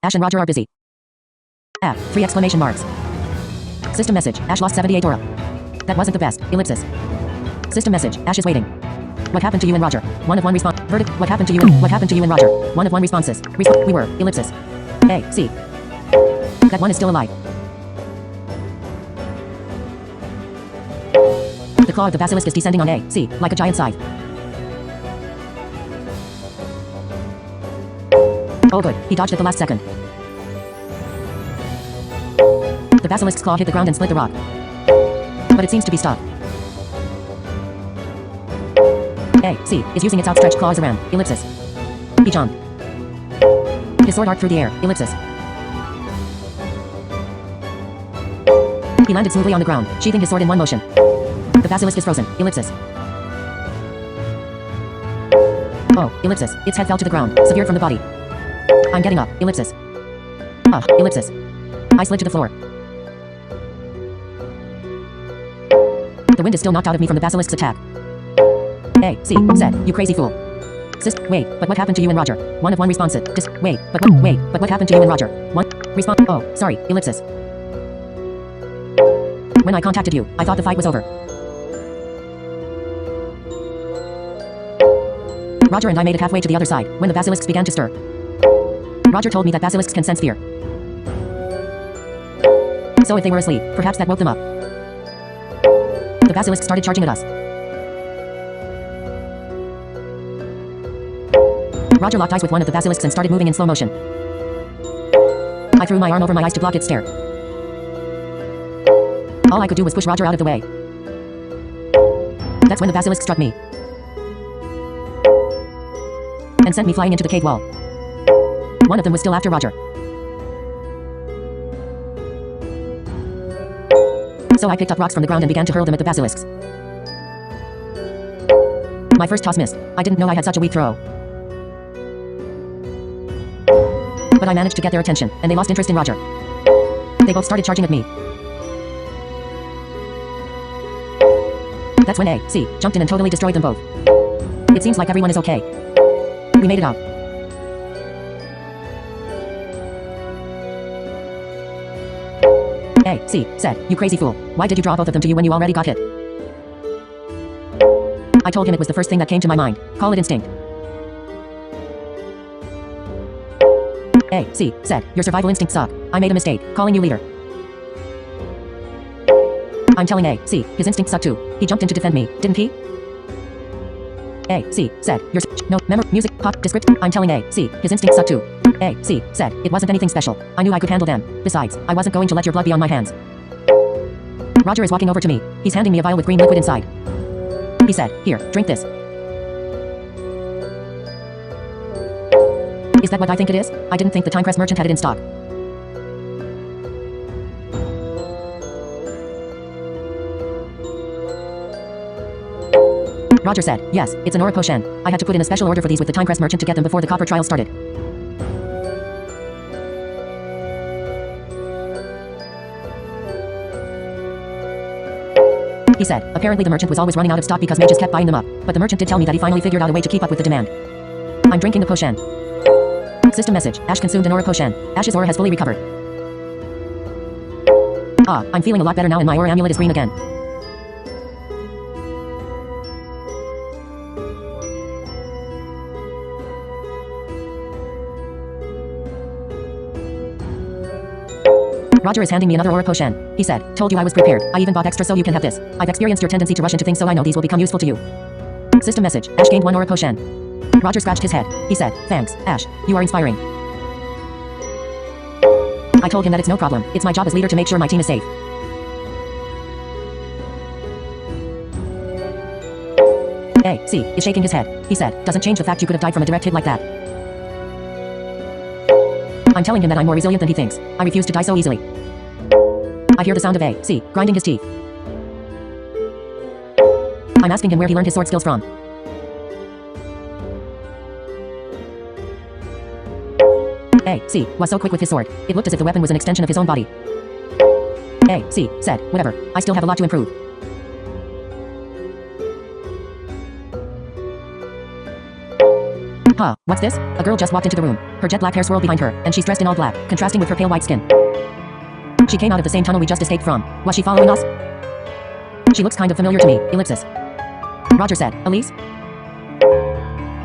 Ash and Roger are busy. Ah, 3 exclamation marks. System message, Ash lost 78 aura. That wasn't the best, ellipsis. System message, Ash is waiting. What happened to you and Roger? 1 of 1 response. Verdict, what happened to you and Roger? 1 of 1 responses. We were, ellipsis. A, C. That one is still alive. The claw of the basilisk is descending on A, C, like a giant scythe. Oh good, he dodged at the last second. The basilisk's claw hit the ground and split the rock. But it seems to be stuck. A, C, is using its outstretched claw as a ram, ellipsis. He jumped. His sword arced through the air, ellipsis. He landed smoothly on the ground, sheathing his sword in one motion. The basilisk is frozen, ellipsis. Oh, ellipsis, its head fell to the ground, severed from the body. I'm getting up, ellipsis. Ellipsis. I slid to the floor. The wind is still knocked out of me from the basilisk's attack. A, C, said, you crazy fool. Wait, but what happened to you and Roger? 1 of 1 responses. Wait, but what happened to you and Roger? 1, response, oh, sorry, ellipsis. When I contacted you, I thought the fight was over. Roger and I made it halfway to the other side, when the basilisks began to stir. Roger told me that basilisks can sense fear. So if they were asleep, perhaps that woke them up. The basilisks started charging at us. Roger locked eyes with one of the basilisks and started moving in slow motion. I threw my arm over my eyes to block its stare. All I could do was push Roger out of the way. That's when the basilisk struck me. And sent me flying into the cave wall. One of them was still after Roger. So I picked up rocks from the ground and began to hurl them at the basilisks. My first toss missed. I didn't know I had such a weak throw. But I managed to get their attention, and they lost interest in Roger. They both started charging at me. That's when A, C, jumped in and totally destroyed them both. It seems like everyone is okay. We made it out. A, C, said, you crazy fool. Why did you draw both of them to you when you already got hit? I told him it was the first thing that came to my mind. Call it instinct. A, C, said, your survival instincts suck. I made a mistake, calling you leader. I'm telling A, C, his instincts suck too. He jumped in to defend me, didn't he? A, C, said, music, pop, descript. I'm telling A, C, his instincts suck too. A, C, said, it wasn't anything special. I knew I could handle them. Besides, I wasn't going to let your blood be on my hands. Roger is walking over to me. He's handing me a vial with green liquid inside. He said, here, drink this. Is that what I think it is? I didn't think the Time Crest merchant had it in stock. Roger said, yes, it's an aura potion. I had to put in a special order for these with the Time Crest merchant to get them before the copper trial started. He said, apparently the merchant was always running out of stock because mages kept buying them up, but the merchant did tell me that he finally figured out a way to keep up with the demand. I'm drinking the potion. System message, Ash consumed an aura potion. Ash's aura has fully recovered. I'm feeling a lot better now and my aura amulet is green again. Roger is handing me another aura potion. He said, told you I was prepared. I even bought extra so you can have this. I've experienced your tendency to rush into things so I know these will become useful to you. System message, Ash gained 1 aura potion. Roger scratched his head. He said, thanks, Ash. You are inspiring. I told him that it's no problem. It's my job as leader to make sure my team is safe. A, C, is shaking his head. He said, doesn't change the fact you could have died from a direct hit like that. I'm telling him that I'm more resilient than he thinks. I refuse to die so easily. I hear the sound of A, C, grinding his teeth. I'm asking him where he learned his sword skills from. A, C, was so quick with his sword. It looked as if the weapon was an extension of his own body. A, C, said, whatever. I still have a lot to improve. Huh, what's this? A girl just walked into the room. Her jet black hair swirled behind her, and she's dressed in all black, contrasting with her pale white skin. She came out of the same tunnel we just escaped from. Was she following us? She looks kind of familiar to me. Ellipsis. Roger said. Elise?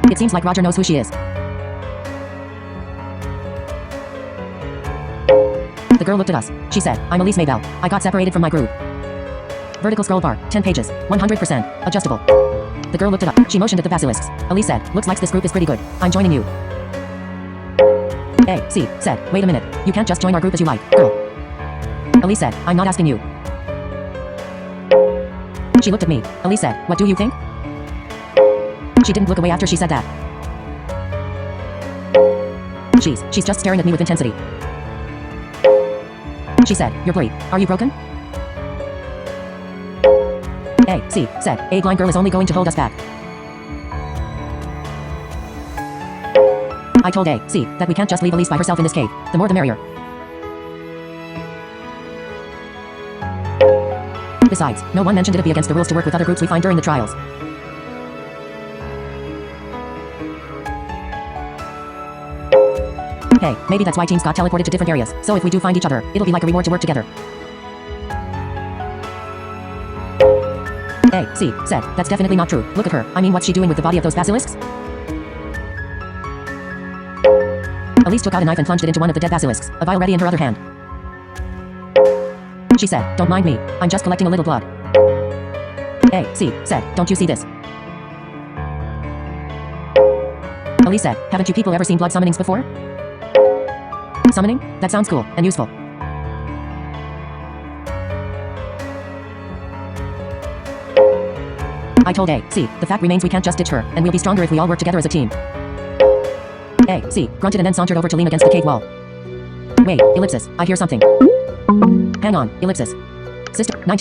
It seems like Roger knows who she is. The girl looked at us. She said, I'm Elise Maybell. I got separated from my group. Vertical scroll bar, 10 pages, 100%, adjustable. The girl looked it up. She motioned at the basilisks. Elise said, looks like this group is pretty good. I'm joining you. A, C, said, wait a minute. You can't just join our group as you like, girl. Elise said, I'm not asking you. She looked at me. Elise said, what do you think? She didn't look away after she said that. She's just staring at me with intensity. She said, you're blurry. Are you broken? A, C, said, a blind girl is only going to hold us back. I told A, C, that we can't just leave Elise by herself in this cave. The more the merrier. Besides, no one mentioned it'd be against the rules to work with other groups we find during the trials. Hey, maybe that's why teams got teleported to different areas, so if we do find each other, it'll be like a reward to work together. A, C, said, that's definitely not true. Look at her. I mean, what's she doing with the body of those basilisks? Elise took out a knife and plunged it into one of the dead basilisks, a vial ready in her other hand. She said, don't mind me. I'm just collecting a little blood. A, C, said, don't you see this? Elise said, haven't you people ever seen blood summonings before? Summoning? That sounds cool and useful. I told A, C, the fact remains we can't just ditch her, and we'll be stronger if we all work together as a team. A, C, grunted and then sauntered over to lean against the cave wall. Wait, ellipsis, I hear something. Hang on, ellipsis. Sister, 19.